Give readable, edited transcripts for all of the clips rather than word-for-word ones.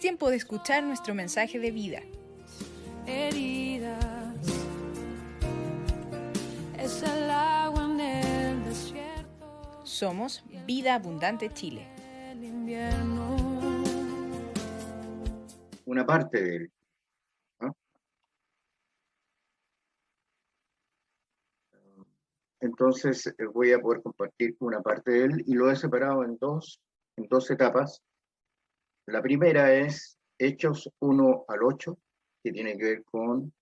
tiempo de escuchar nuestro mensaje de vida. Heridas, es el agua en el desierto. Somos Vida Abundante Chile. El invierno. Una parte de él, ¿no? Entonces voy a poder compartir una parte de él y lo he separado en dos etapas. La primera es Hechos 1 al 8, que tiene que ver con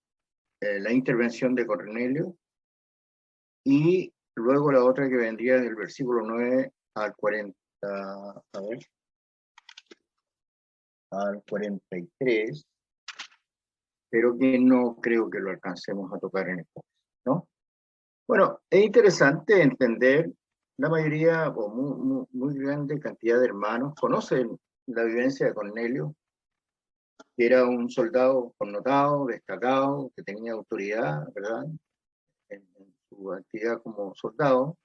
la intervención de Cornelio, y luego la otra que vendría del versículo 9 al 40, al 43, pero que no creo que lo alcancemos a tocar en esta vez, ¿no? Bueno, es interesante entender, la mayoría o muy grande cantidad de hermanos conocen la vivencia de Cornelio, que era un soldado connotado, destacado, que tenía autoridad, ¿verdad?, en su actividad como soldado.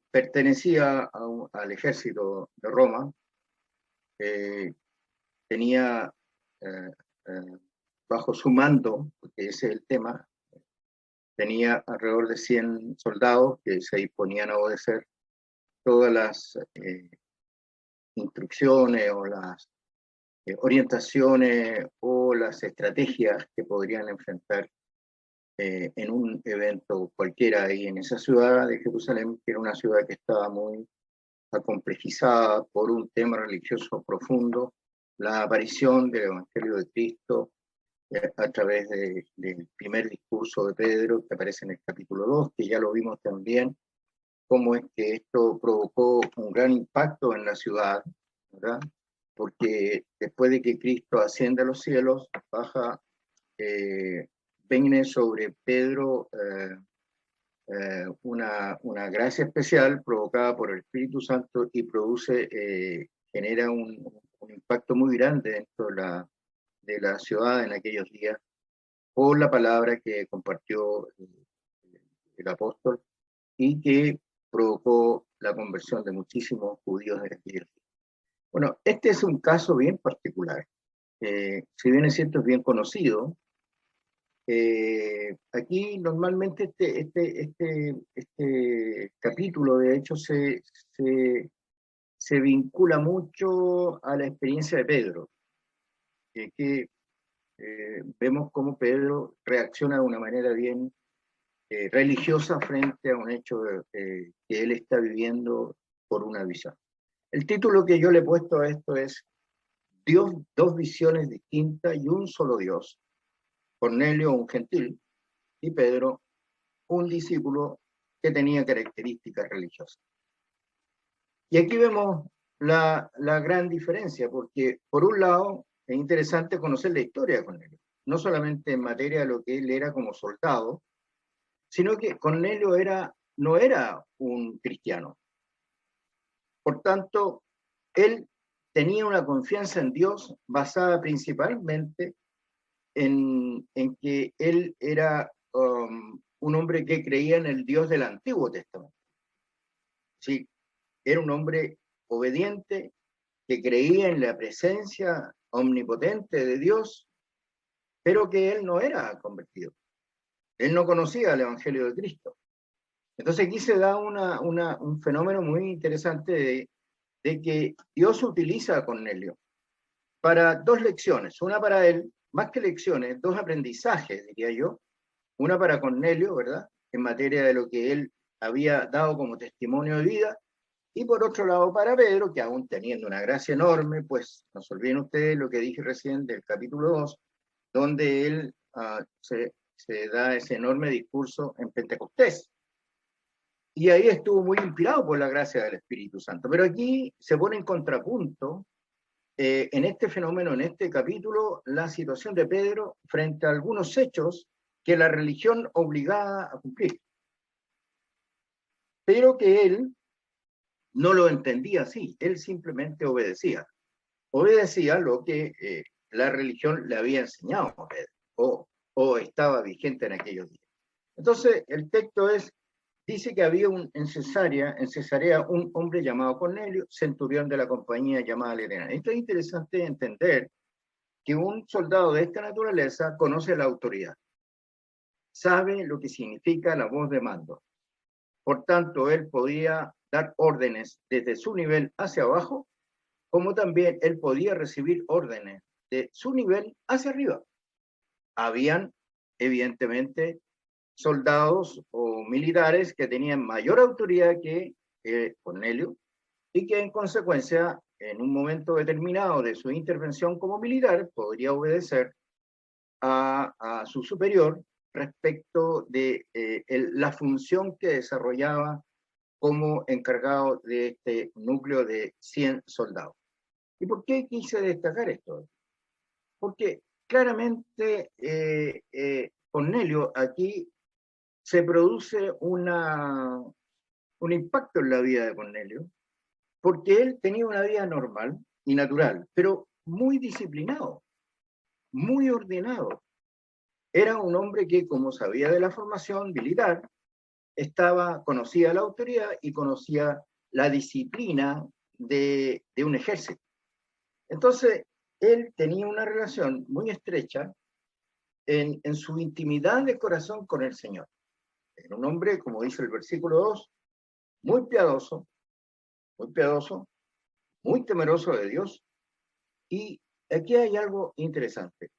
Pertenecía al ejército de Roma, tenía bajo su mando, porque ese es el tema, tenía alrededor de 100 soldados que se disponían a obedecer todas las instrucciones o las orientaciones o las estrategias que podrían enfrentar en un evento cualquiera ahí en esa ciudad de Jerusalén, que era una ciudad que estaba muy acomplejizada por un tema religioso profundo, la aparición del Evangelio de Cristo a través del primer discurso de Pedro, que aparece en el capítulo 2, que ya lo vimos también, cómo es que esto provocó un gran impacto en la ciudad, ¿verdad? Porque después de que Cristo asciende a los cielos, baja, viene sobre Pedro una gracia especial provocada por el Espíritu Santo y genera un impacto muy grande dentro de la ciudad en aquellos días, por la palabra que compartió el apóstol y que provocó la conversión de muchísimos judíos de aquellos días. Bueno, este es un caso bien particular. Si bien es cierto, es bien conocido. Aquí normalmente este capítulo, de hecho, se vincula mucho a la experiencia de Pedro, que vemos cómo Pedro reacciona de una manera bien religiosa frente a un hecho que él está viviendo por una visión. El título que yo le he puesto a esto es Dios, dos visiones distintas y un solo Dios. Cornelio, un gentil, y Pedro, un discípulo que tenía características religiosas. Y aquí vemos la gran diferencia, porque por un lado es interesante conocer la historia de Cornelio, no solamente en materia de lo que él era como soldado, sino que Cornelio no era un cristiano. Por tanto, él tenía una confianza en Dios basada principalmente en que él era un hombre que creía en el Dios del Antiguo Testamento. Sí, era un hombre obediente que creía en la presencia omnipotente de Dios, pero que él no era convertido. Él no conocía el Evangelio de Cristo. Entonces aquí se da un fenómeno muy interesante de que Dios utiliza a Cornelio para dos lecciones, una para él, más que lecciones, dos aprendizajes, diría yo, una para Cornelio, ¿verdad?, en materia de lo que él había dado como testimonio de vida, y por otro lado para Pedro, que aún teniendo una gracia enorme, pues no se olviden ustedes lo que dije recién del capítulo 2, donde él se da ese enorme discurso en Pentecostés. Y ahí estuvo muy inspirado por la gracia del Espíritu Santo. Pero aquí se pone en contrapunto, en este fenómeno, en este capítulo, la situación de Pedro frente a algunos hechos que la religión obligaba a cumplir. Pero que él no lo entendía así, él simplemente obedecía. Obedecía lo que la religión le había enseñado a Pedro, o estaba vigente en aquellos días. Entonces, el texto es dice que había en Cesarea un hombre llamado Cornelio, centurión de la compañía llamada Legionaria. Esto es interesante entender que un soldado de esta naturaleza conoce la autoridad, sabe lo que significa la voz de mando. Por tanto, él podía dar órdenes desde su nivel hacia abajo, como también él podía recibir órdenes de su nivel hacia arriba. Habían, evidentemente, soldados o militares que tenían mayor autoridad que Cornelio y que en consecuencia, en un momento determinado de su intervención como militar, podría obedecer a su superior respecto de la función que desarrollaba como encargado de este núcleo de 100 soldados. ¿Y por qué quise destacar esto? Porque claramente Cornelio aquí se produce un impacto en la vida de Cornelio, porque él tenía una vida normal y natural, pero muy disciplinado, muy ordenado. Era un hombre que, como sabía de la formación militar, conocía la autoridad y conocía la disciplina de un ejército. Entonces, él tenía una relación muy estrecha en su intimidad de corazón con el Señor. Era un hombre, como dice el versículo 2, muy piadoso, muy temeroso de Dios. Y aquí hay algo interesante.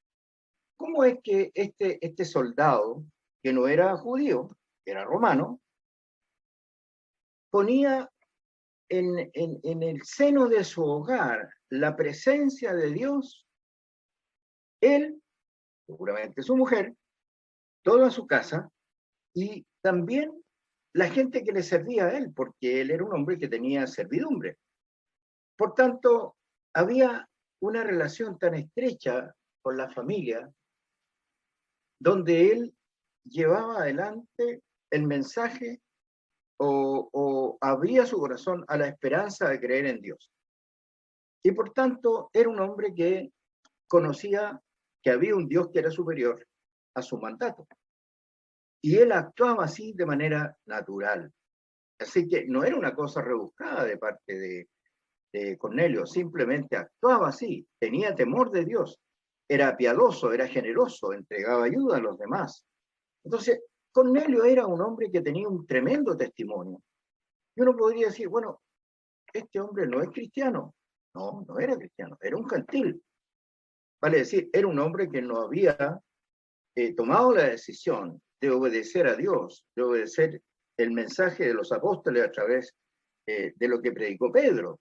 ¿Cómo es que este soldado, que no era judío, era romano, ponía en el seno de su hogar la presencia de Dios, él, seguramente su mujer, toda su casa, y también la gente que le servía a él, porque él era un hombre que tenía servidumbre? Por tanto, había una relación tan estrecha con la familia, donde él llevaba adelante el mensaje o abría su corazón a la esperanza de creer en Dios. Y por tanto, era un hombre que conocía que había un Dios que era superior a su mandato. Y él actuaba así de manera natural. Así que no era una cosa rebuscada de parte de Cornelio, simplemente actuaba así, tenía temor de Dios, era piadoso, era generoso, entregaba ayuda a los demás. Entonces, Cornelio era un hombre que tenía un tremendo testimonio. Y uno podría decir, bueno, este hombre no es cristiano. No, no era cristiano, era un gentil. Vale decir, era un hombre que no había tomado la decisión de obedecer a Dios, de obedecer el mensaje de los apóstoles a través de lo que predicó Pedro.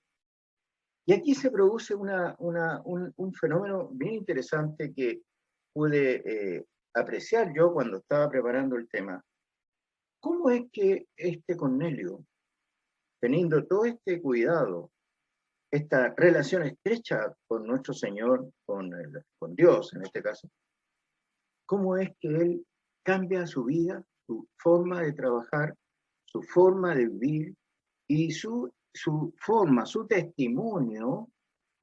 Y aquí se produce un fenómeno bien interesante que pude apreciar yo cuando estaba preparando el tema. ¿Cómo es que este Cornelio, teniendo todo este cuidado, esta relación estrecha con nuestro Señor, con Dios en este caso, cómo es que él cambia su vida, su forma de trabajar, su forma de vivir y su forma, su testimonio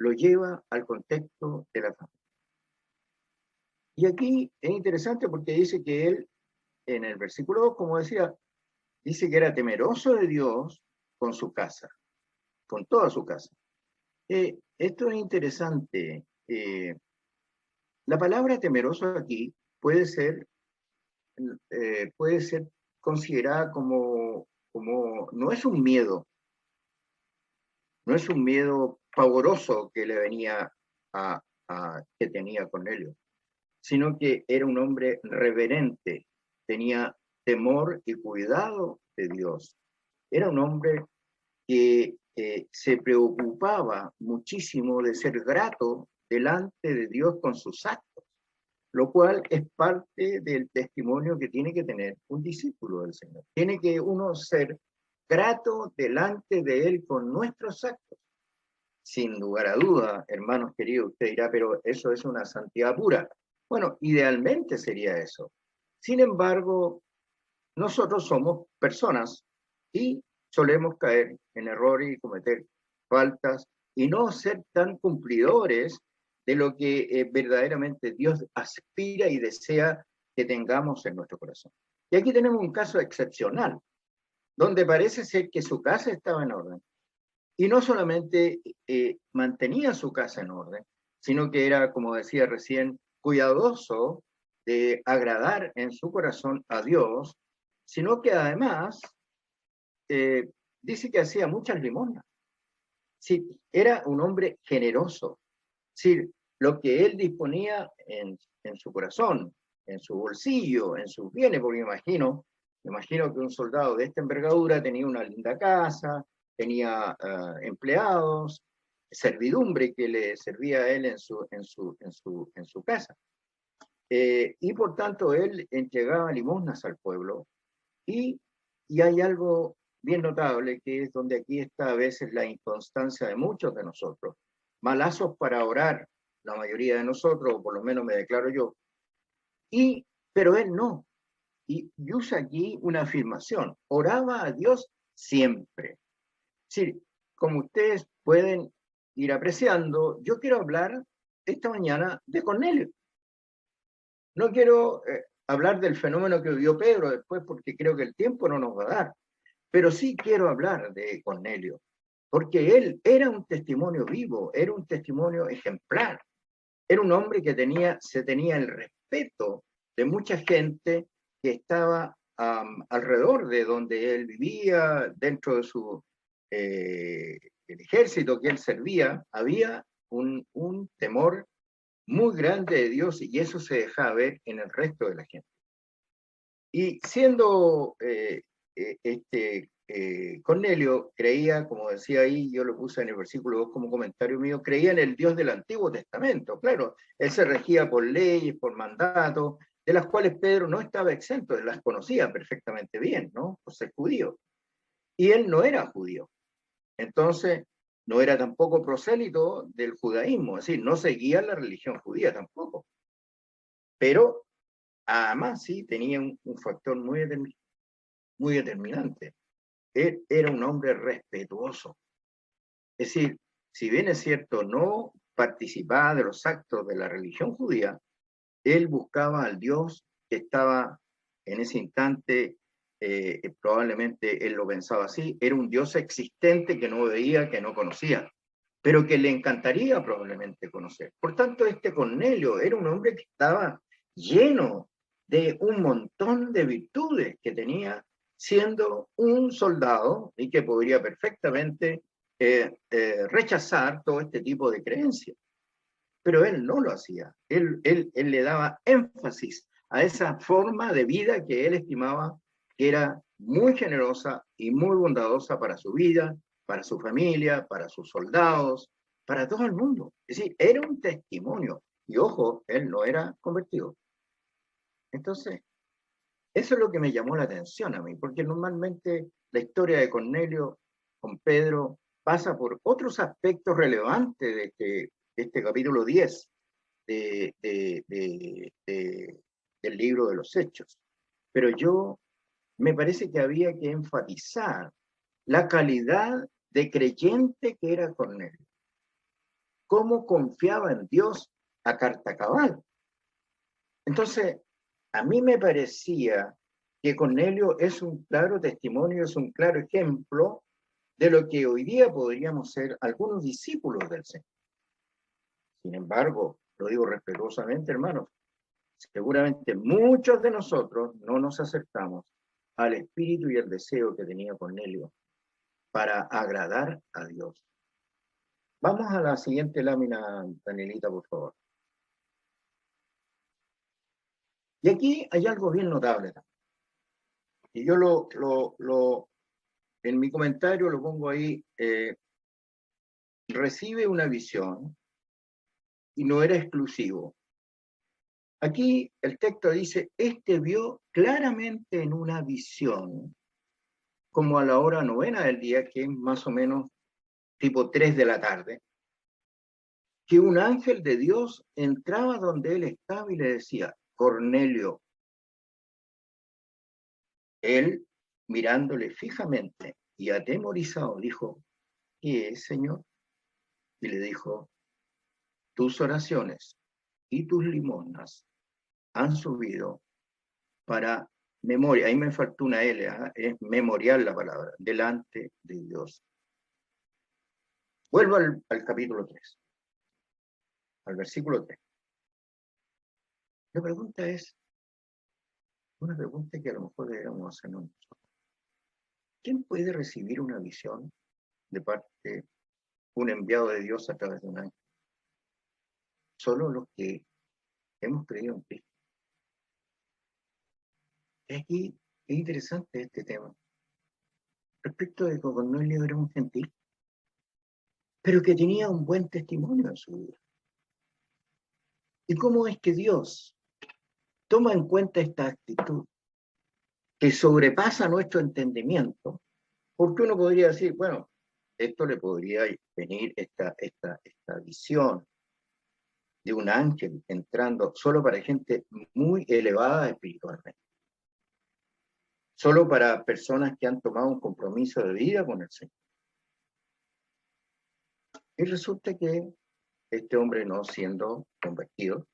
lo lleva al contexto de la familia? Y aquí es interesante porque dice que él, en el versículo 2, como decía, dice que era temeroso de Dios con su casa, con toda su casa. Esto es interesante. La palabra temeroso aquí puede ser considerada como no es un miedo, no es un miedo pavoroso que le venía que tenía Cornelio, sino que era un hombre reverente, tenía temor y cuidado de Dios. Era un hombre que se preocupaba muchísimo de ser grato delante de Dios con sus actos, lo cual es parte del testimonio que tiene que tener un discípulo del Señor. Tiene que uno ser grato delante de Él con nuestros actos. Sin lugar a duda, hermanos queridos, usted dirá, pero eso es una santidad pura. Bueno, idealmente sería eso. Sin embargo, nosotros somos personas y solemos caer en errores y cometer faltas y no ser tan cumplidores de lo que verdaderamente Dios aspira y desea que tengamos en nuestro corazón. Y aquí tenemos un caso excepcional. donde parece ser que su casa estaba en orden. Y no solamente mantenía su casa en orden, sino que era, como decía recién, cuidadoso de agradar en su corazón a Dios, sino que además dice que hacía muchas limosnas. Sí, era un hombre generoso. Sí, lo que él disponía en su corazón, en su bolsillo, en sus bienes, porque me imagino que un soldado de esta envergadura tenía una linda casa, tenía empleados, servidumbre que le servía a él en su casa. Y por tanto él entregaba limosnas al pueblo y hay algo bien notable, que es donde aquí está a veces la inconstancia de muchos de nosotros. Malazos para orar, la mayoría de nosotros, o por lo menos me declaro yo, pero él no. Y usa aquí una afirmación, oraba a Dios siempre. Sí, como ustedes pueden ir apreciando, yo quiero hablar esta mañana de Cornelio. No quiero hablar del fenómeno que vivió Pedro después, porque creo que el tiempo no nos va a dar. Pero sí quiero hablar de Cornelio, porque él era un testimonio vivo, era un testimonio ejemplar, era un hombre que se tenía el respeto de mucha gente que estaba alrededor de donde él vivía, dentro de el ejército que él servía, había un temor muy grande de Dios y eso se dejaba ver en el resto de la gente. Y siendo Cornelio creía, como decía ahí, yo lo puse en el versículo 2 como comentario mío, creía en el Dios del Antiguo Testamento. Claro, él se regía por leyes, por mandatos, de las cuales Pedro no estaba exento, él las conocía perfectamente bien, ¿no? Por ser judío. Y él no era judío. Entonces, no era tampoco prosélito del judaísmo, es decir, no seguía la religión judía tampoco. Pero, además, sí, tenía un factor muy determinante. Él era un hombre respetuoso. Es decir, si bien es cierto, no participaba de los actos de la religión judía, él buscaba al Dios que estaba en ese instante, probablemente él lo pensaba así, era un Dios existente que no veía, que no conocía, pero que le encantaría probablemente conocer. Por tanto, este Cornelio era un hombre que estaba lleno de un montón de virtudes que tenía siendo un soldado y que podría perfectamente rechazar todo este tipo de creencias. Pero él no lo hacía. Él le daba énfasis a esa forma de vida que él estimaba que era muy generosa y muy bondadosa para su vida, para su familia, para sus soldados, para todo el mundo. Es decir, era un testimonio. Y ojo, él no era convertido. Entonces, eso es lo que me llamó la atención a mí, porque normalmente la historia de Cornelio con Pedro pasa por otros aspectos relevantes de este capítulo 10 del libro de los Hechos. Pero me parece que había que enfatizar la calidad de creyente que era Cornelio, cómo confiaba en Dios a carta cabal. Entonces, a mí me parecía que Cornelio es un claro testimonio, es un claro ejemplo de lo que hoy día podríamos ser algunos discípulos del Señor. Sin embargo, lo digo respetuosamente, hermanos, seguramente muchos de nosotros no nos acercamos al espíritu y el deseo que tenía Cornelio para agradar a Dios. Vamos a la siguiente lámina, Danielita, por favor. Y aquí hay algo bien notable también. Y yo en mi comentario lo pongo ahí, recibe una visión y no era exclusivo. Aquí el texto dice, este vio claramente en una visión, como a la hora 9 del día, que es más o menos tipo 3 de la tarde, que un ángel de Dios entraba donde él estaba y le decía, Cornelio. Él, mirándole fijamente y atemorizado, dijo, ¿qué es, Señor? Y le dijo, tus oraciones y tus limosnas han subido para memoria, ahí me faltó una L, es memorial la palabra, delante de Dios. Vuelvo al capítulo 3, al versículo 3. La pregunta es, una pregunta que a lo mejor deberíamos hacernos nosotros. ¿Quién puede recibir una visión de parte de un enviado de Dios a través de un ángel? Solo los que hemos creído en Cristo. Aquí es interesante este tema. Respecto de que Cornelio era un gentil, pero que tenía un buen testimonio en su vida. ¿Y cómo es que Dios toma en cuenta esta actitud que sobrepasa nuestro entendimiento? Porque uno podría decir, bueno, esto le podría venir esta visión de un ángel entrando solo para gente muy elevada espiritualmente, solo para personas que han tomado un compromiso de vida con el Señor. Y resulta que este hombre, no siendo convertido,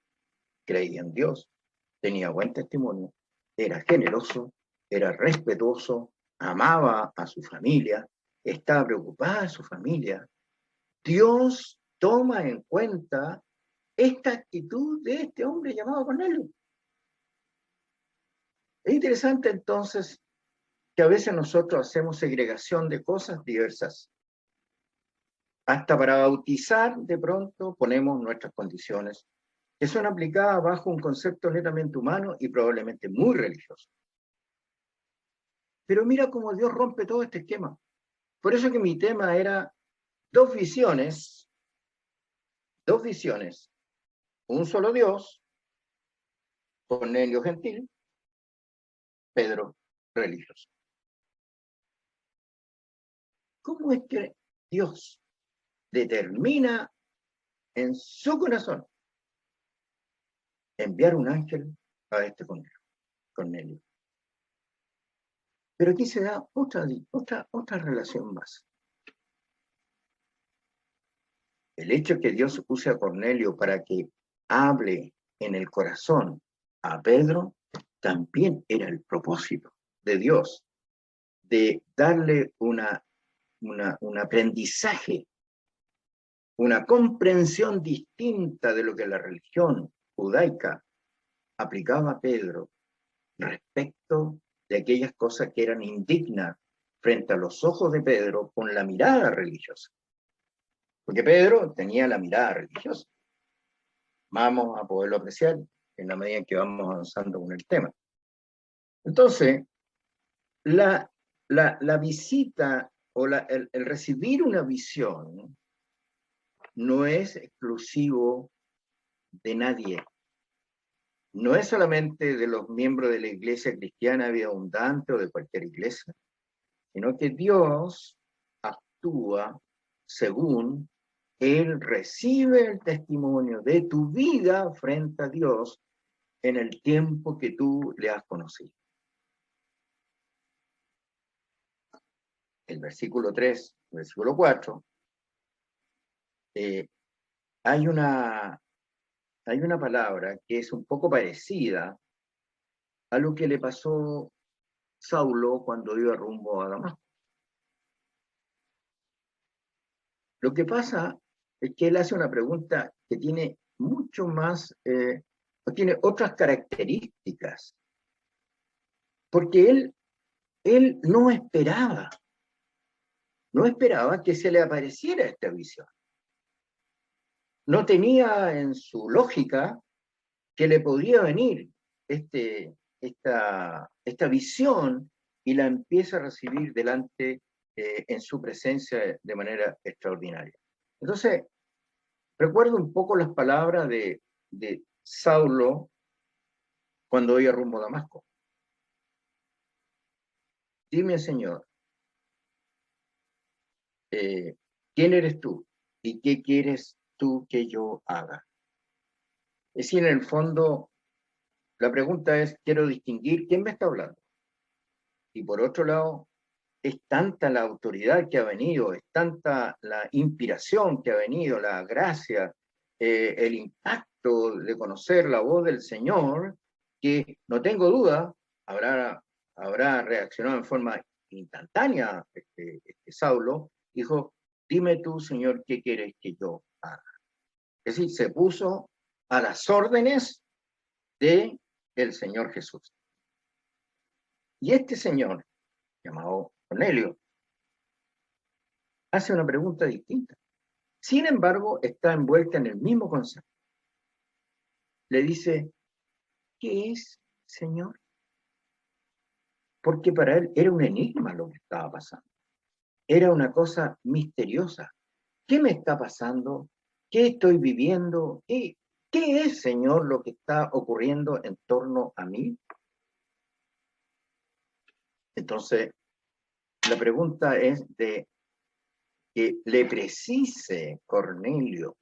creía en Dios, tenía buen testimonio, era generoso, era respetuoso, amaba a su familia, estaba preocupada de su familia. Dios toma en cuenta esta actitud de este hombre llamado Cornelio. Es interesante entonces que a veces nosotros hacemos segregación de cosas diversas. Hasta para bautizar, de pronto, ponemos nuestras condiciones, que son aplicadas bajo un concepto netamente humano y probablemente muy religioso. Pero mira cómo Dios rompe todo este esquema. Por eso que mi tema era dos visiones, un solo Dios, Cornelio gentil, Pedro religioso. ¿Cómo es que Dios determina en su corazón enviar un ángel a este Cornelio? Pero aquí se da otra relación más. El hecho de que Dios use a Cornelio para que hable en el corazón a Pedro también era el propósito de Dios, de darle un aprendizaje, una comprensión distinta de lo que la religión judaica aplicaba a Pedro respecto de aquellas cosas que eran indignas frente a los ojos de Pedro con la mirada religiosa. Porque Pedro tenía la mirada religiosa. Vamos a poderlo apreciar en la medida en que vamos avanzando con el tema. Entonces, la visita o el recibir una visión no es exclusivo de nadie. No es solamente de los miembros de la iglesia cristiana vida abundante o de cualquier iglesia, sino que Dios actúa según Él recibe el testimonio de tu vida frente a Dios en el tiempo que tú le has conocido. El versículo 3, el versículo 4, hay una palabra que es un poco parecida a lo que le pasó Saulo cuando iba rumbo a Damasco. Lo que pasa es que él hace una pregunta que tiene mucho más, tiene otras características, porque él no esperaba que se le apareciera esta visión. No tenía en su lógica que le podría venir esta visión y la empieza a recibir delante en su presencia de manera extraordinaria. Entonces, recuerdo un poco las palabras de Saulo cuando iba rumbo a Damasco. Dime, Señor, ¿quién eres tú? ¿Y qué quieres tú que yo haga? Es decir, en el fondo, la pregunta es, quiero distinguir quién me está hablando. Y por otro lado, es tanta la autoridad que ha venido, es tanta la inspiración que ha venido, la gracia, el impacto de conocer la voz del Señor, que no tengo duda, habrá reaccionado en forma instantánea Saulo, dijo, dime tú, Señor, ¿qué quieres que yo haga? Es decir, se puso a las órdenes de el Señor Jesús. Y este señor, llamado Cornelio, hace una pregunta distinta. Sin embargo, está envuelta en el mismo concepto. Le dice, ¿qué es, Señor? Porque para él era un enigma lo que estaba pasando. Era una cosa misteriosa. ¿Qué me está pasando? ¿Qué estoy viviendo? ¿Qué es, Señor, lo que está ocurriendo en torno a mí? Entonces, la pregunta es de que le precise Cornelio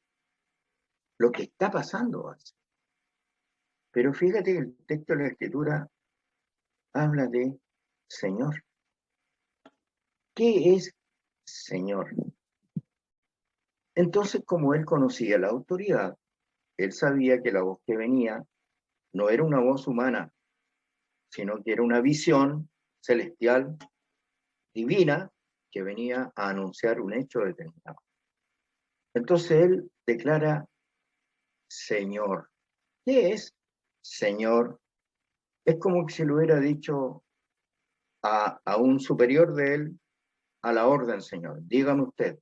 lo que está pasando. Pero fíjate que el texto de la Escritura habla de Señor. ¿Qué es Señor? Entonces, como él conocía la autoridad, él sabía que la voz que venía no era una voz humana, sino que era una visión celestial, divina, que venía a anunciar un hecho determinado. Entonces él declara Señor. ¿Qué es Señor? Es como que se lo hubiera dicho a un superior de él, a la orden, Señor. Dígame usted,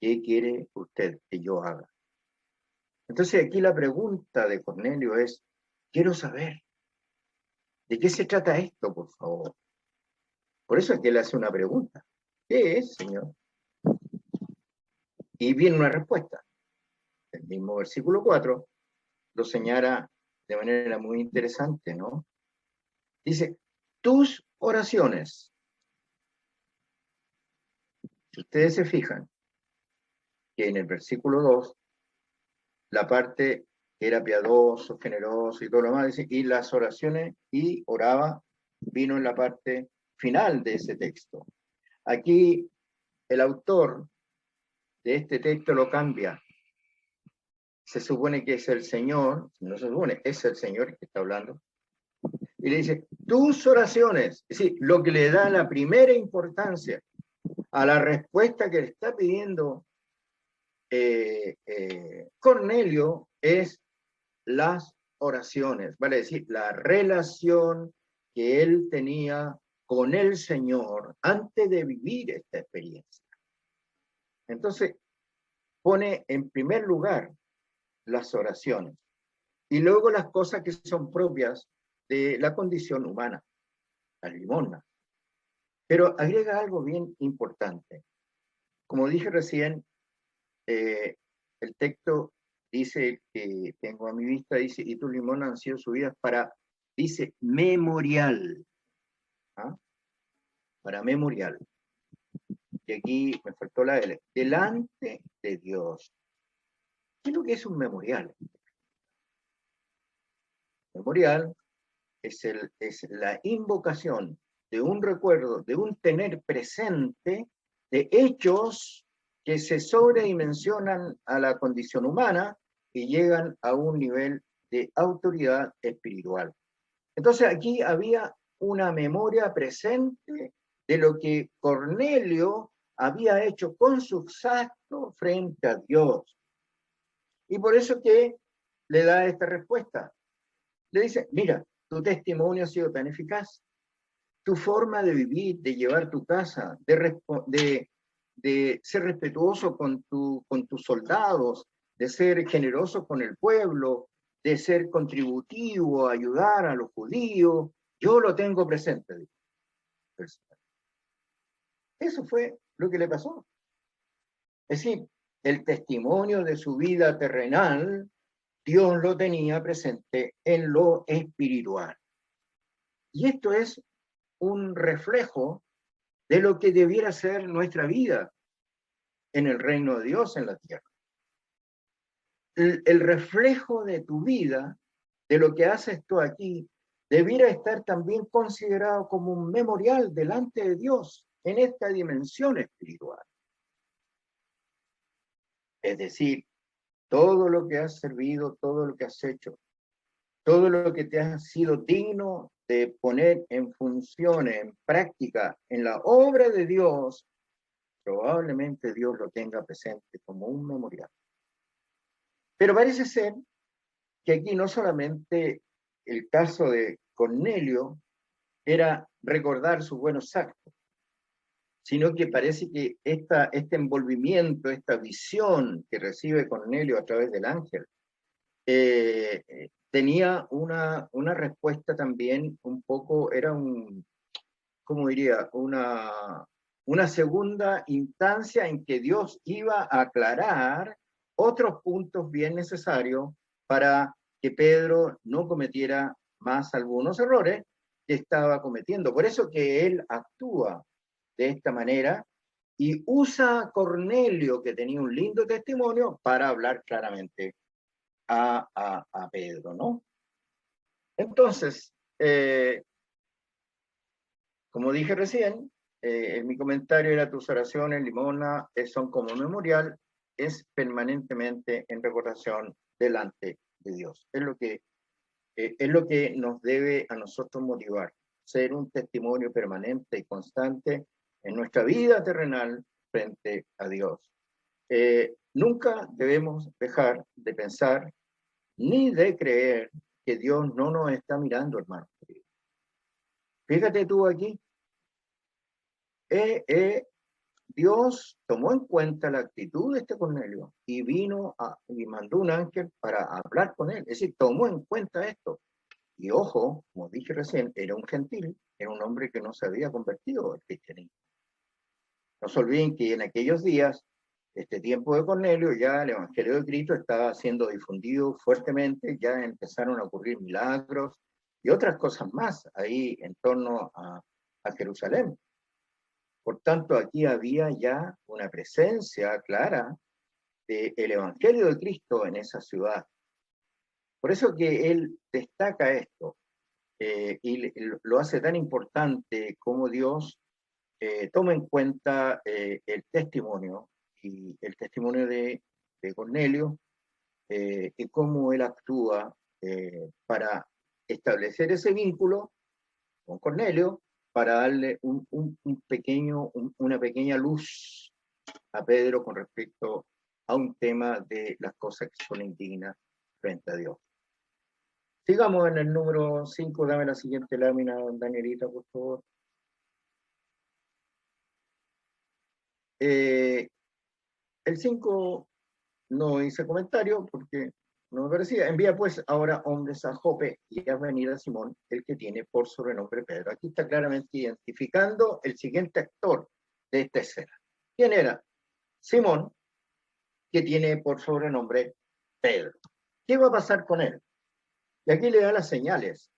¿qué quiere usted que yo haga? Entonces aquí la pregunta de Cornelio es, quiero saber, ¿de qué se trata esto, por favor? Por eso es que él hace una pregunta. ¿Qué es, Señor? Y viene una respuesta. El mismo versículo 4 lo señala de manera muy interesante, ¿no? Dice, tus oraciones. Si ustedes se fijan, que en el versículo 2, la parte que era piadoso, generoso y todo lo demás, dice, y las oraciones, y oraba, vino en la parte final de ese texto. Aquí el autor de este texto lo cambia. Se supone que es el Señor, no se supone, es el Señor que está hablando, y le dice, tus oraciones, es decir, lo que le da la primera importancia a la respuesta que le está pidiendo Cornelio es las oraciones, vale decir, la relación que él tenía con el Señor antes de vivir esta experiencia. Entonces, pone en primer lugar las oraciones y luego las cosas que son propias de la condición humana, la limosna. Pero agrega algo bien importante. Como dije recién, el texto dice que tengo a mi vista, dice, y tus limonas han sido subidas para, dice, memorial. ¿Ah? Para memorial. Y aquí me faltó la L. Delante de Dios. ¿Qué es lo que es un memorial? Memorial es la invocación de un recuerdo, de un tener presente de hechos que se sobredimensionan a la condición humana y llegan a un nivel de autoridad espiritual. Entonces aquí había una memoria presente de lo que Cornelio había hecho con sus actos frente a Dios. Y por eso que le da esta respuesta. Le dice, mira, tu testimonio ha sido tan eficaz, tu forma de vivir, de llevar tu casa, de ser respetuoso con tus soldados, de ser generoso con el pueblo, de ser contributivo, ayudar a los judíos, yo lo tengo presente. Eso fue lo que le pasó. Es decir, el testimonio de su vida terrenal, Dios lo tenía presente en lo espiritual. Y esto es un reflejo de lo que debiera ser nuestra vida en el reino de Dios en la tierra. El reflejo de tu vida, de lo que haces tú aquí, debiera estar también considerado como un memorial delante de Dios en esta dimensión espiritual. Es decir, todo lo que has servido, todo lo que has hecho, todo lo que te has sido digno de poner en función, en práctica, en la obra de Dios, probablemente Dios lo tenga presente como un memorial. Pero parece ser que aquí no solamente el caso de Cornelio era recordar sus buenos actos, sino que parece que este envolvimiento, esta visión que recibe Cornelio a través del ángel, tenía una respuesta también un poco, era ¿cómo diría? Una segunda instancia en que Dios iba a aclarar otros puntos bien necesarios para que Pedro no cometiera más algunos errores que estaba cometiendo. Por eso que él actúa de esta manera y usa a Cornelio, que tenía un lindo testimonio, para hablar claramente a Pedro, ¿no? Entonces, como dije recién, en mi comentario era tus oraciones, limona, son como memorial, es permanentemente en recordación delante de Dios. Es lo que nos debe a nosotros motivar, ser un testimonio permanente y constante en nuestra vida terrenal frente a Dios. Nunca debemos dejar de pensar ni de creer que Dios no nos está mirando, hermano. Fíjate tú aquí, Dios tomó en cuenta la actitud de este Cornelio y y mandó un ángel para hablar con él. Es decir, tomó en cuenta esto. Y ojo, como dije recién, era un gentil, era un hombre que no se había convertido al cristianismo. No se olviden que en aquellos días, este tiempo de Cornelio, ya el Evangelio de Cristo estaba siendo difundido fuertemente, ya empezaron a ocurrir milagros y otras cosas más ahí en torno a Jerusalén. Por tanto, aquí había ya una presencia clara del Evangelio de Cristo en esa ciudad. Por eso que él destaca esto y lo hace tan importante como Dios toma en cuenta el testimonio y el testimonio de Cornelio y cómo él actúa para establecer ese vínculo con Cornelio para darle una pequeña luz a Pedro con respecto a un tema de las cosas que son indignas frente a Dios. Sigamos en el número 5, dame la siguiente lámina, Danielita, por favor. El 5 no hice comentario porque no me parecía. Envía pues ahora hombres a Jope y haz venir a Simón, el que tiene por sobrenombre Pedro. Aquí está claramente identificando el siguiente actor de esta escena. ¿Quién era? Simón, que tiene por sobrenombre Pedro. ¿Qué va a pasar con él? Y aquí le da las señales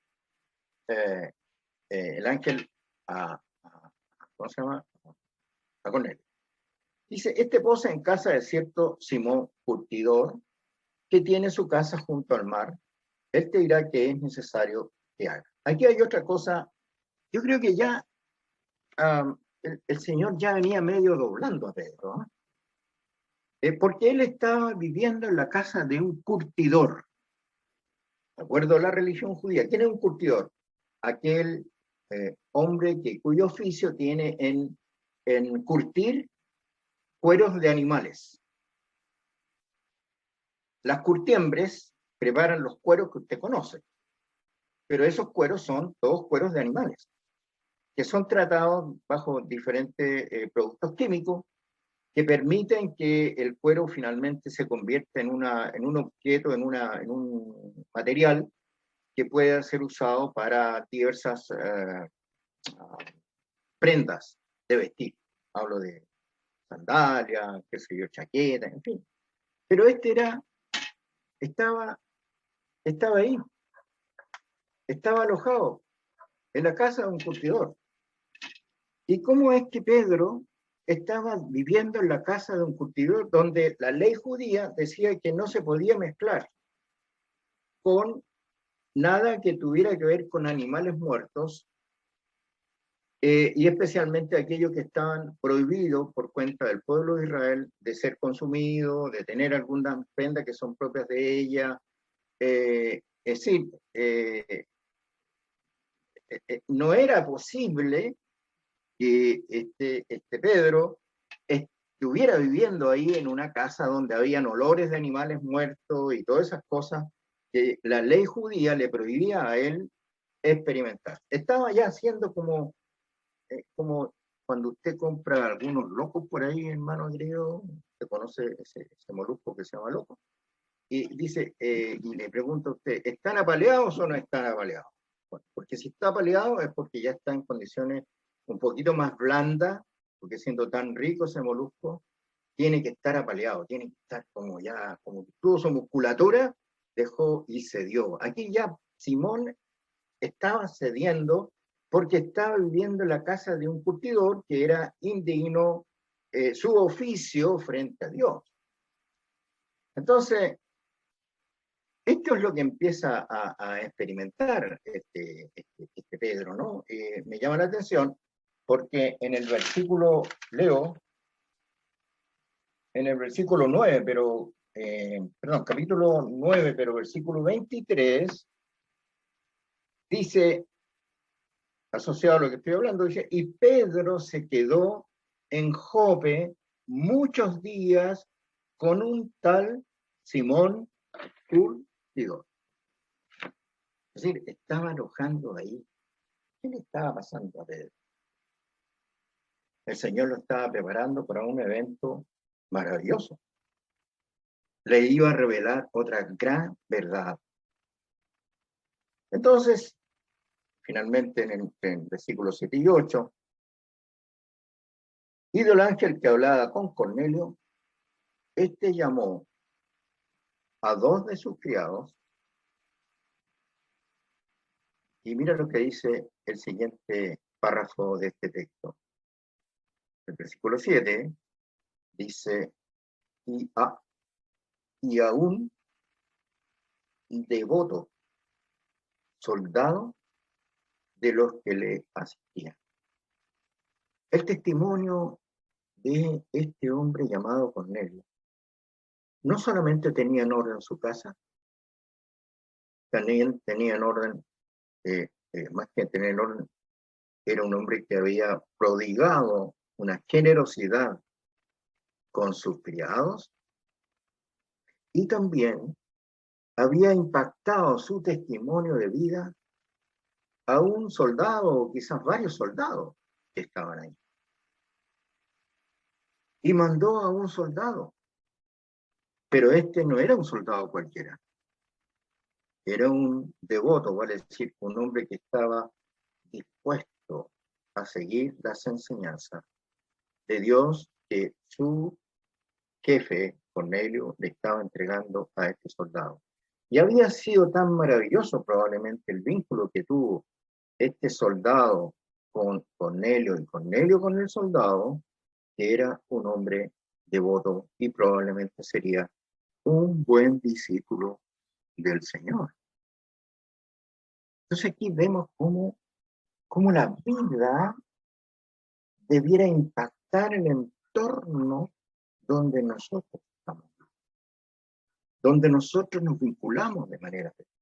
el ángel ¿cómo se llama? A Cornelio. Dice, este posa en casa de cierto Simón curtidor, que tiene su casa junto al mar. Él te dirá que es necesario que haga. Aquí hay otra cosa. Yo creo que ya el Señor ya venía medio doblando a Pedro, ¿no? Porque él estaba viviendo en la casa de un curtidor. De acuerdo a la religión judía, ¿quién es un curtidor? Aquel hombre cuyo oficio tiene en curtir cueros de animales. Las curtiembres preparan los cueros que usted conoce, pero esos cueros son todos cueros de animales, que son tratados bajo diferentes productos químicos que permiten que el cuero finalmente se convierta en un objeto, en un material que pueda ser usado para diversas prendas de vestir. Hablo de sandalias, qué sé yo, chaquetas, en fin. Pero estaba ahí, estaba alojado en la casa de un curtidor. ¿Y cómo es que Pedro estaba viviendo en la casa de un curtidor donde la ley judía decía que no se podía mezclar con nada que tuviera que ver con animales muertos y especialmente aquellos que estaban prohibidos por cuenta del pueblo de Israel de ser consumidos, de tener algunas prendas que son propias de ella? Es decir, no era posible que este Pedro estuviera viviendo ahí en una casa donde habían olores de animales muertos y todas esas cosas que la ley judía le prohibía a él experimentar. Estaba ya haciendo como cuando usted compra algunos locos por ahí, hermano griego, se conoce ese molusco que se llama loco, y dice, y le pregunta a usted, ¿están apaleados o no están apaleados? Bueno, porque si está apaleado es porque ya está en condiciones un poquito más blandas, porque siendo tan rico ese molusco, tiene que estar apaleado, tiene que estar como ya, como que tuvo su musculatura, dejó y cedió. Aquí ya Simón estaba cediendo porque estaba viviendo en la casa de un curtidor que era indigno su oficio frente a Dios. Entonces, esto es lo que empieza a experimentar este Pedro, ¿no? Me llama la atención porque en el versículo, leo, en el versículo 9, pero, perdón, capítulo 9, pero versículo 23, dice, asociado a lo que estoy hablando, dice, y Pedro se quedó en Jope muchos días con un tal Simón curtidor. Es decir, estaba alojando ahí. ¿Qué le estaba pasando a Pedro? El Señor lo estaba preparando para un evento maravilloso. Le iba a revelar otra gran verdad. Entonces, finalmente en versículos 7 y 8, ido el ángel que hablaba con Cornelio, este llamó a 2 de sus criados, y mira lo que dice el siguiente párrafo de este texto. El versículo 7 dice, y a un devoto soldado de los que le asistían. El testimonio de este hombre llamado Cornelio no solamente tenía en orden su casa, también tenía en orden, más que tener en orden, era un hombre que había prodigado una generosidad con sus criados y también había impactado su testimonio de vida a un soldado o quizás varios soldados que estaban ahí. Y mandó a un soldado, pero este no era un soldado cualquiera, era un devoto, vale decir, un hombre que estaba dispuesto a seguir las enseñanzas de Dios que su jefe, Cornelio, le estaba entregando a este soldado. Y había sido tan maravilloso probablemente el vínculo que tuvo este soldado con Cornelio y Cornelio con el soldado, que era un hombre devoto y probablemente sería un buen discípulo del Señor. Entonces aquí vemos cómo la vida debiera impactar el entorno donde nosotros estamos, donde nosotros nos vinculamos de manera efectiva,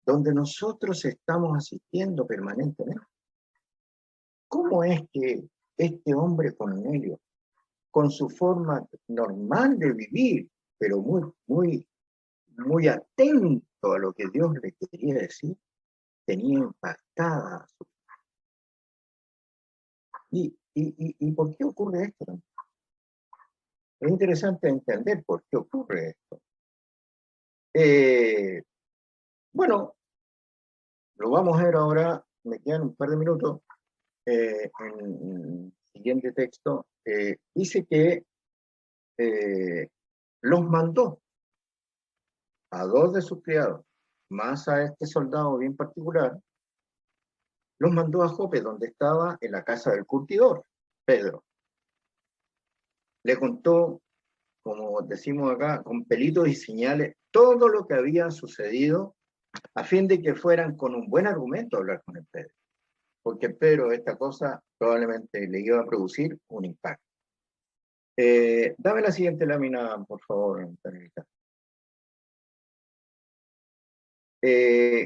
donde nosotros estamos asistiendo permanentemente. ¿Cómo es que este hombre Cornelio, con su forma normal de vivir, pero muy atento a lo que Dios le quería decir, tenía impactada su vida? ¿Y por qué ocurre esto? Es interesante entender por qué ocurre esto. Bueno, lo vamos a ver ahora, me quedan un par de minutos, en el siguiente texto. Dice que los mandó a 2 de sus criados, más a este soldado bien particular, los mandó a Jope, donde estaba en la casa del curtidor, Pedro. Le contó, como decimos acá, con pelitos y señales, todo lo que había sucedido, a fin de que fueran con un buen argumento a hablar con el Pedro. Porque Pedro, esta cosa probablemente le iba a producir un impacto. Dame la siguiente lámina, por favor, Antonita.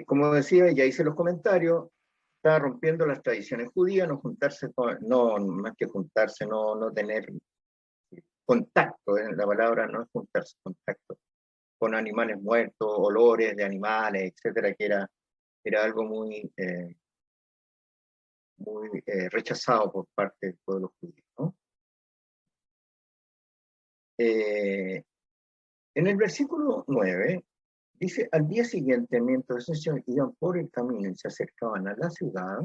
Como decía, ya hice los comentarios, está rompiendo las tradiciones judías, no juntarse, no, más que juntarse, no tener contacto, la palabra no es juntarse, contacto con animales muertos, olores de animales, etcétera, que era algo muy rechazado por parte del pueblo judío, ¿no? En el versículo 9 dice: al día siguiente, mientras ellos iban por el camino y se acercaban a la ciudad,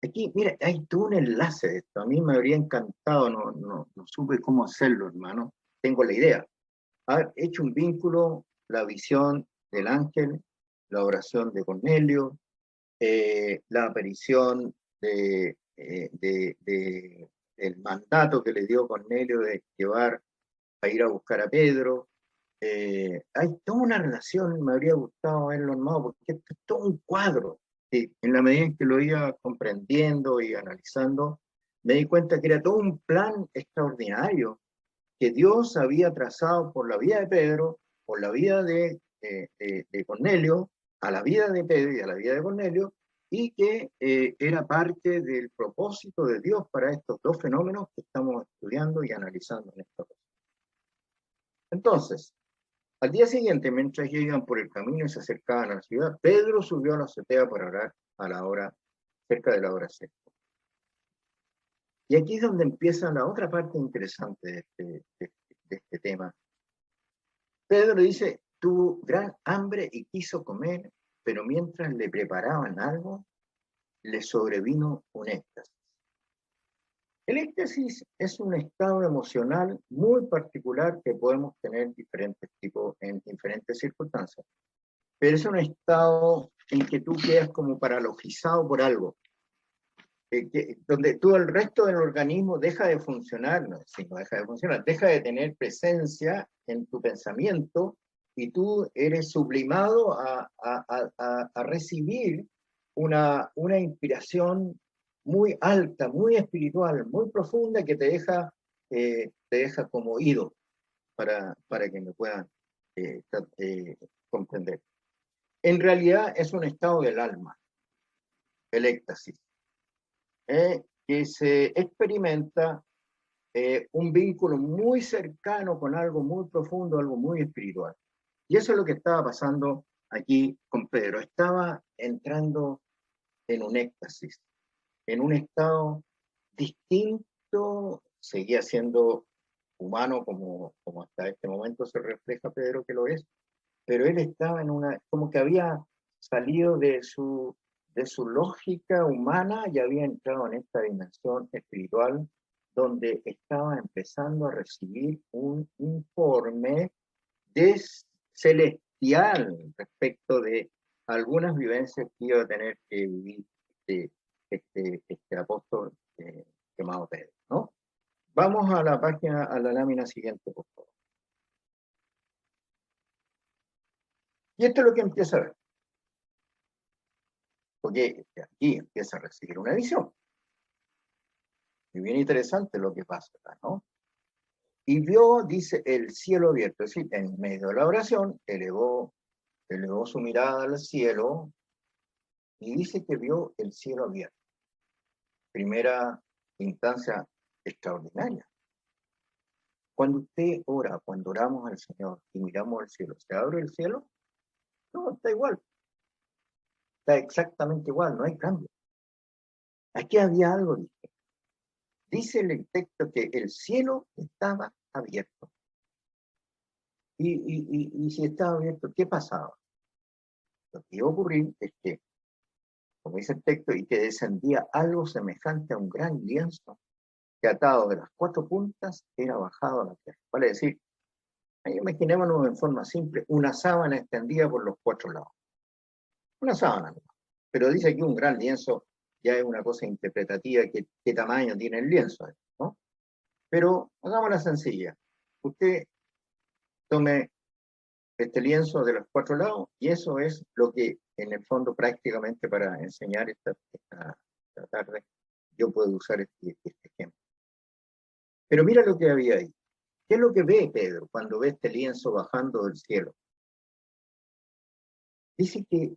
aquí, mira, hay todo un enlace de esto. A mí me habría encantado, no supe cómo hacerlo, hermano. Tengo la idea. Haber hecho un vínculo, la visión del ángel, la oración de Cornelio, la aparición del mandato que le dio Cornelio de llevar a ir a buscar a Pedro. Hay toda una relación, me habría gustado haberlo armado, porque esto es todo un cuadro. En la medida en que lo iba comprendiendo y analizando, me di cuenta que era todo un plan extraordinario que Dios había trazado por la vida de Pedro, por la vida de Cornelio, a la vida de Pedro y a la vida de Cornelio, y que era parte del propósito de Dios para estos dos fenómenos que estamos estudiando y analizando en esta cosa. Entonces, al día siguiente, mientras iban por el camino y se acercaban a la ciudad, Pedro subió a la azotea para orar a la hora, cerca de la hora sexta. Y aquí es donde empieza la otra parte interesante de este tema. Pedro dice: tuvo gran hambre y quiso comer, pero mientras le preparaban algo, le sobrevino un éxtasis. El éxtasis es un estado emocional muy particular que podemos tener diferentes tipos en diferentes circunstancias, pero es un estado en que tú quedas como paralizado por algo, donde todo el resto del organismo deja de funcionar, no deja de funcionar, deja de tener presencia en tu pensamiento y tú eres sublimado a recibir una inspiración muy alta, muy espiritual, muy profunda que te deja como ido para que me puedan comprender. En realidad es un estado del alma, el éxtasis, que se experimenta un vínculo muy cercano con algo muy profundo, algo muy espiritual. Y eso es lo que estaba pasando aquí con Pedro. Estaba entrando en un éxtasis, en un estado distinto, seguía siendo humano como hasta este momento se refleja Pedro que lo es, pero él estaba en como que había salido de su lógica humana y había entrado en esta dimensión espiritual donde estaba empezando a recibir un informe celestial respecto de algunas vivencias que iba a tener que vivir este apóstol llamado Pedro, ¿no? Vamos a la página, a la lámina siguiente, por favor. Y esto es lo que empieza a ver. Porque aquí empieza a recibir una visión. Y bien interesante lo que pasa acá, ¿no? Y vio, dice, el cielo abierto, es decir, en medio de la oración, elevó su mirada al cielo y dice que vio el cielo abierto. Primera instancia extraordinaria. Cuando usted ora, cuando oramos al Señor y miramos al cielo, ¿se abre el cielo? No, está igual. Está exactamente igual, no hay cambio. Aquí había algo distinto. Dice el texto que el cielo estaba abierto. Y si estaba abierto, ¿qué pasaba? Lo que iba a ocurrir es que, como dice el texto, y que descendía algo semejante a un gran lienzo que atado de las cuatro puntas era bajado a la tierra. Vale decir, ahí imaginémonos en forma simple, una sábana extendida por los cuatro lados. Una sábana, pero dice aquí un gran lienzo, ya es una cosa interpretativa, qué tamaño tiene el lienzo, ¿no? Pero hagámosla sencilla. Usted tome este lienzo de los cuatro lados y eso es lo que en el fondo prácticamente para enseñar esta tarde yo puedo usar este ejemplo. Pero mira lo que había ahí. ¿Qué es lo que ve Pedro cuando ve este lienzo bajando del cielo? dice que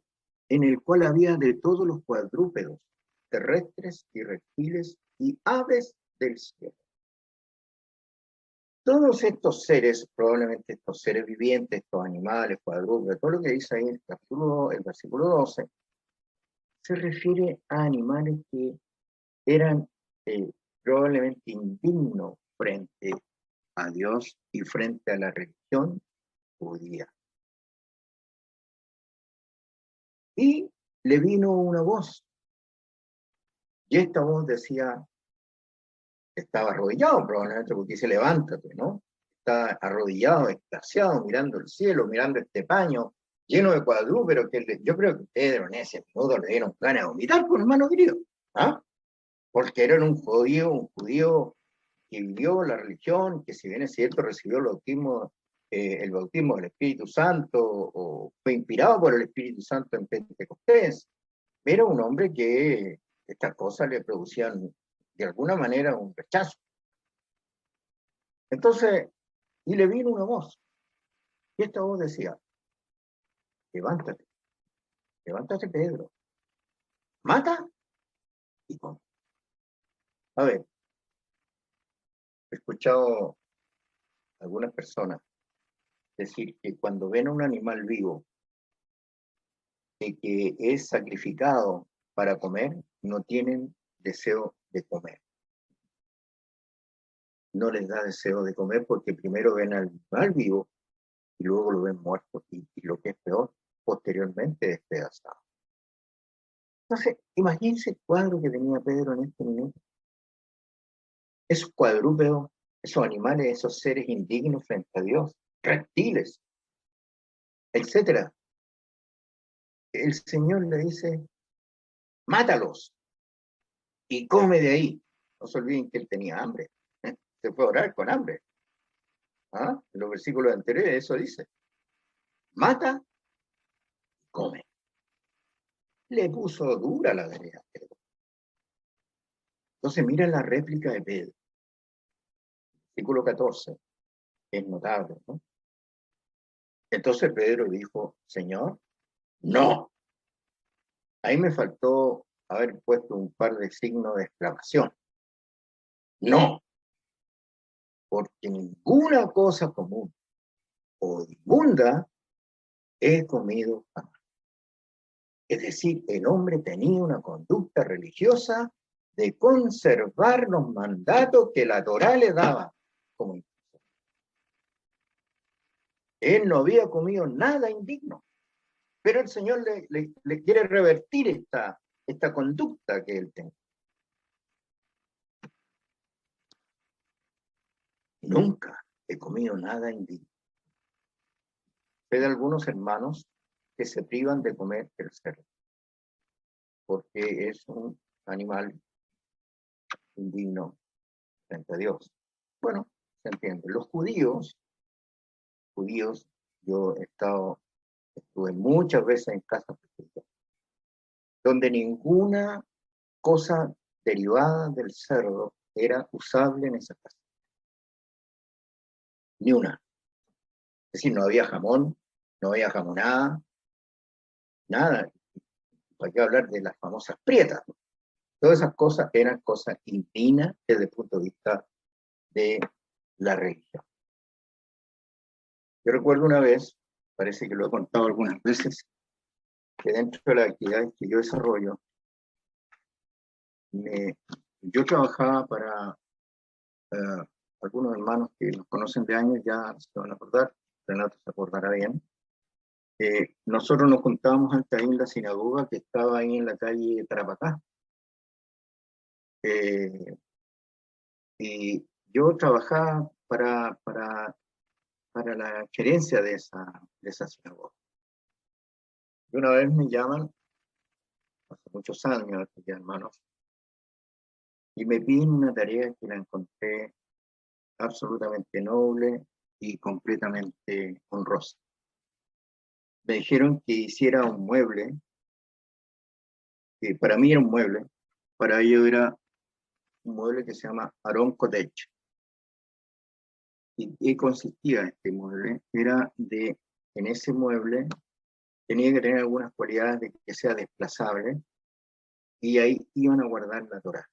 en el cual había de todos los cuadrúpedos, terrestres y reptiles y aves del cielo. Todos estos seres, probablemente estos seres vivientes, estos animales, cuadrúpedos, todo lo que dice ahí el versículo 12, se refiere a animales que eran probablemente indignos frente a Dios y frente a la religión judía. Y le vino una voz, y esta voz decía, estaba arrodillado probablemente porque dice levántate, ¿no? Está arrodillado, extasiado, mirando el cielo, mirando este paño lleno de cuadrúpedos, yo creo que Pedro en ese minuto le dieron ganas de vomitar, por hermano querido, ¿ah? Porque era un judío que vivió la religión, que si bien es cierto recibió el bautismo del Espíritu Santo, o fue inspirado por el Espíritu Santo en Pentecostés, era un hombre que estas cosas le producían de alguna manera un rechazo. Entonces, y le vino una voz, y esta voz decía, levántate, levántate Pedro, mata y come. A ver, he escuchado a algunas personas decir que cuando ven a un animal vivo que es sacrificado para comer, no tienen deseo de comer. No les da deseo de comer porque primero ven al animal vivo y luego lo ven muerto y lo que es peor, posteriormente despedazado. Entonces, imagínense el cuadro que tenía Pedro en este minuto. Esos cuadrúpedos, esos animales, esos seres indignos frente a Dios, reptiles, etcétera. El Señor le dice, mátalos y come de ahí. No se olviden que él tenía hambre. Se fue a orar con hambre. ¿Ah? En los versículos anteriores eso dice. Mata y come. Le puso dura la tarea a Pedro. Entonces mira la réplica de Pedro. Versículo 14. Es notable, ¿no? Entonces Pedro dijo, Señor, no. Ahí me faltó haber puesto un par de signos de exclamación. No. Porque ninguna cosa común o inmunda he comido jamás. Es decir, el hombre tenía una conducta religiosa de conservar los mandatos que la Torá le daba como instrucción. Él no había comido nada indigno, pero el Señor le quiere revertir esta conducta que él tenía. Nunca he comido nada indigno. Sé de algunos hermanos que se privan de comer el cerdo, porque es un animal indigno frente a Dios. Bueno, se entiende. Los judíos, yo estuve muchas veces en casas donde ninguna cosa derivada del cerdo era usable en esa casa. Ni una. Es decir, no había jamón, no había jamonada, nada. ¿Para qué hablar de las famosas prietas? Todas esas cosas eran cosas indignas desde el punto de vista de la religión. Yo recuerdo una vez, parece que lo he contado algunas veces, que dentro de las actividades que yo desarrollo, yo trabajaba para algunos hermanos que nos conocen de años, ya se van a acordar, Renato se acordará bien. Nosotros nos juntábamos antes ahí en la sinagoga que estaba ahí en la calle Tarapacá. Y yo trabajaba para la gerencia de esa sinagoga. Y una vez me llaman, hace muchos años ya, hermanos, y me piden una tarea que la encontré absolutamente noble y completamente honrosa. Me dijeron que hiciera un mueble, que para mí era un mueble, para ellos era un mueble que se llama Aarón Cottage. ¿Y consistía este mueble? En ese mueble tenía que tener algunas cualidades de que sea desplazable, y ahí iban a guardar la Torá.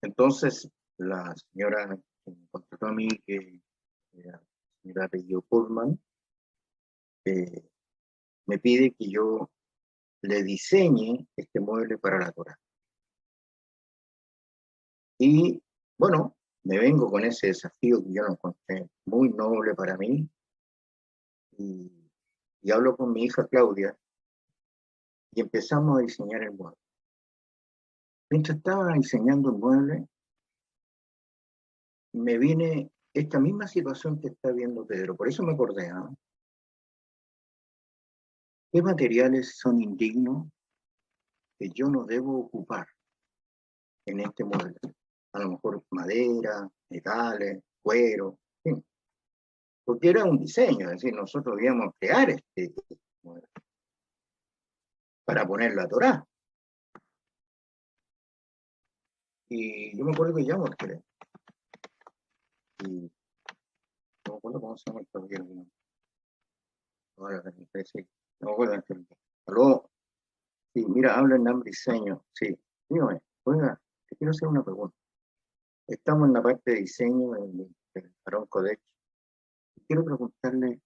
Entonces, la señora que me contrató a mí, que era la señora apellido Pullman, me pide que yo le diseñe este mueble para la Torá. Y bueno, me vengo con ese desafío que yo lo encontré muy noble para mí, y hablo con mi hija Claudia, y empezamos a diseñar el mueble. Mientras estaba diseñando el mueble, me viene esta misma situación que está viendo Pedro. Por eso me acordé, ¿no? ¿Qué materiales son indignos que yo no debo ocupar en este mueble? A lo mejor madera, metales, cuero, en fin. Porque era un diseño, es decir, nosotros debíamos crear este mueble para poner la Torá. Y yo me acuerdo que llamo al gerente. Y no me acuerdo cómo se llama el caballero. Ahora, no me acuerdo del gerente. Aló, sí, mira, habla en hambre diseño. Sí, dígame, oiga, te quiero hacer una pregunta. Estamos en la parte de diseño del Barón Codex. Quiero preguntarle,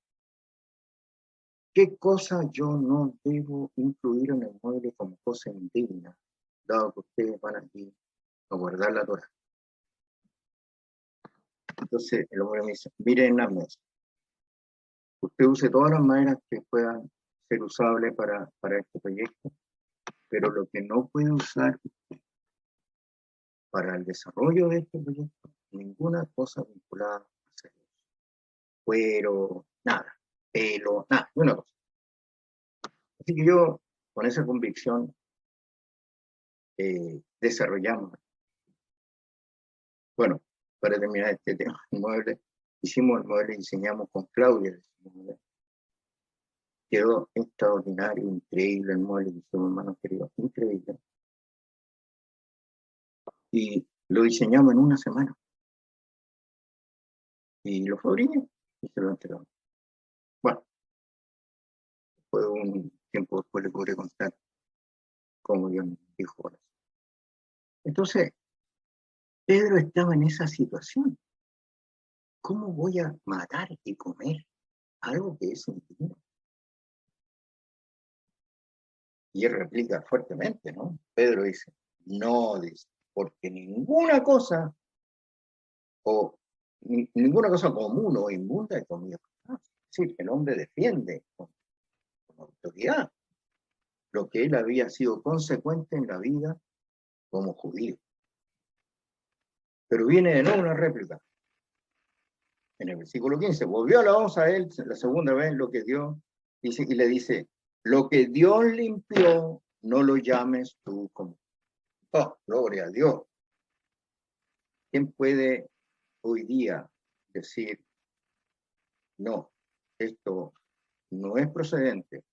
¿qué cosa yo no debo incluir en el mueble como cosa indigna, dado que ustedes van aquí a guardar la Torá? Entonces el hombre me dice, mire Hernández, usted use todas las maneras que puedan ser usables para este proyecto, pero lo que no puede usar para el desarrollo de este proyecto, ninguna cosa vinculada a celos, cuero, nada, pelo, nada, ninguna cosa. Así que yo, con esa convicción, desarrollamos. Bueno, para terminar este tema, el mueble, hicimos el mueble, diseñamos con Claudia. Quedó extraordinario, increíble el mueble, que hicimos, hermanos queridos, increíble. Y lo diseñamos en una semana. Y lo fabriqué y se lo entregamos. Bueno, fue un tiempo después le pude contar cómo Dios me dijo. Entonces, Pedro estaba en esa situación. ¿Cómo voy a matar y comer algo que es indigno? Y él replica fuertemente, ¿no? Pedro dice, no, dice, porque ninguna cosa, o ninguna cosa común o inmunda es comida. Es decir, el hombre defiende con autoridad lo que él había sido consecuente en la vida como judío. Pero viene de nuevo una réplica. En el versículo 15, volvió la voz a él la segunda vez lo que Dios dice, y le dice, lo que Dios limpió, no lo llames tú como. Oh, gloria a Dios. ¿Quién puede hoy día decir, no, esto no es procedente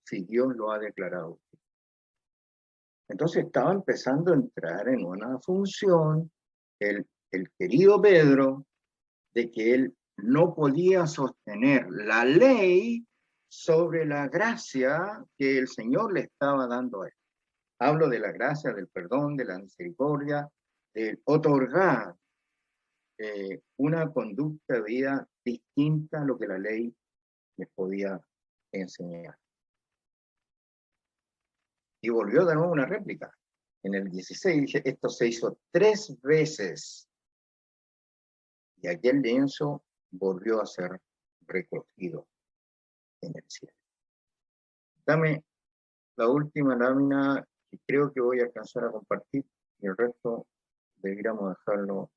si Dios lo ha declarado? Entonces estaba empezando a entrar en una función el querido Pedro de que él no podía sostener la ley sobre la gracia que el Señor le estaba dando a él. Hablo de la gracia, del perdón, de la misericordia, de otorgar una conducta de vida distinta a lo que la ley les podía enseñar. Y volvió de nuevo una réplica. En el 16 dice, esto se hizo 3 veces. Y aquel lienzo volvió a ser recogido en el cielo. Dame la última lámina que creo que voy a alcanzar a compartir, y el resto deberíamos dejarlo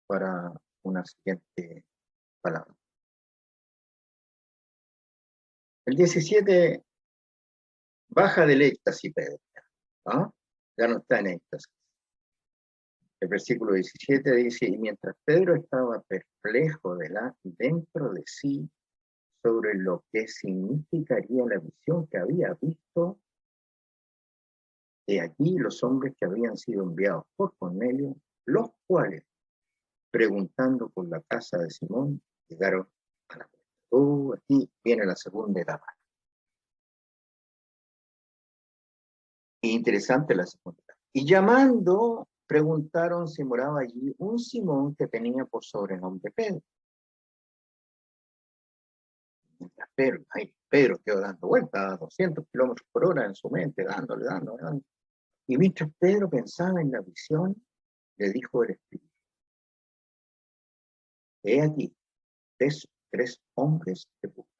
para una siguiente palabra. El 17 baja del éxtasis, Pedro. ¿Ah? Ya no está en éxtasis. El versículo 17 dice, y mientras Pedro estaba perplejo dentro de sí sobre lo que significaría la visión que había visto, de aquí los hombres que habían sido enviados por Cornelio, los cuales, preguntando por la casa de Simón, llegaron a la puerta. Aquí viene la segunda etapa. Interesante la segunda etapa. Y llamando, preguntaron si moraba allí un Simón que tenía por sobrenombre Pedro. Mientras Pedro quedó dando vueltas a 200 kilómetros por hora en su mente, dándole. Y mientras Pedro pensaba en la visión, le dijo el Espíritu: he aquí, tres hombres te buscan.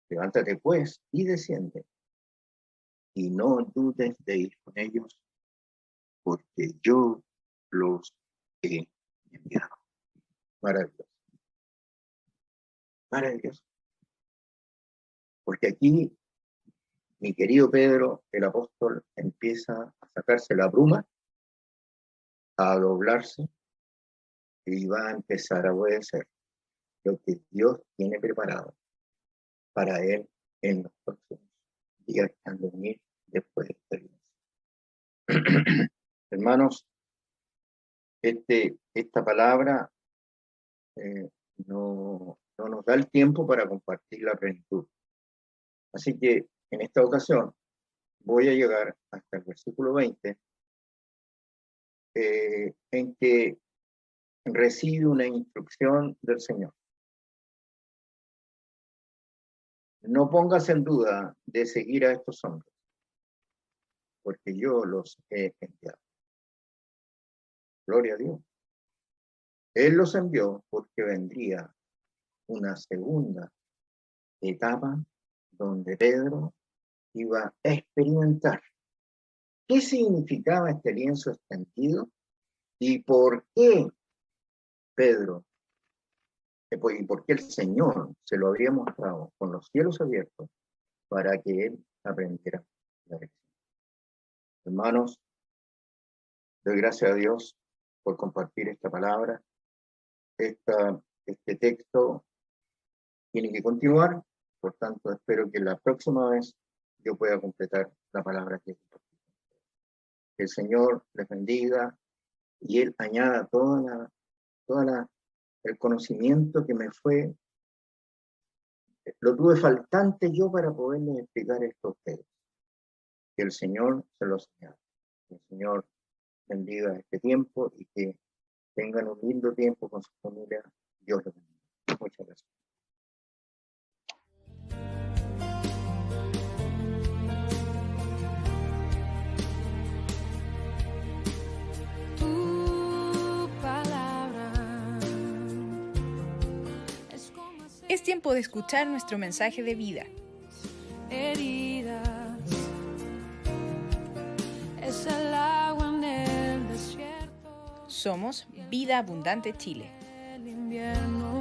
Levántate pues y desciende, y no dudes de ir con ellos, porque yo los he enviado. Maravilloso. Maravilloso. Porque aquí, mi querido Pedro, el apóstol, empieza a sacarse la bruma, a doblarse, y va a empezar a obedecer lo que Dios tiene preparado para él en los próximos días que han de venir después de esta vida. Hermanos, esta palabra no nos da el tiempo para compartir la plenitud. Así que en esta ocasión voy a llegar hasta el versículo 20, en que recibe una instrucción del Señor. No pongas en duda de seguir a estos hombres, porque yo los he enviado. Gloria a Dios. Él los envió porque vendría una segunda etapa donde Pedro iba a experimentar qué significaba este lienzo extendido y por qué Pedro, y por qué el Señor se lo había mostrado con los cielos abiertos para que él aprendiera la lección. Hermanos, doy gracias a Dios por compartir esta palabra. Este texto tiene que continuar, por tanto espero que la próxima vez yo pueda completar la palabra que compartí. Que el Señor les bendiga y Él añada el conocimiento que me fue, lo tuve faltante yo para poderles explicar esto a ustedes. Que el Señor se los añada. Que el Señor bendiga este tiempo y que tengan un lindo tiempo con su familia. Dios los bendiga. Muchas gracias. Es tiempo de escuchar nuestro mensaje de vida. Heridas, es el agua en el desierto. Somos Vida Abundante Chile. El invierno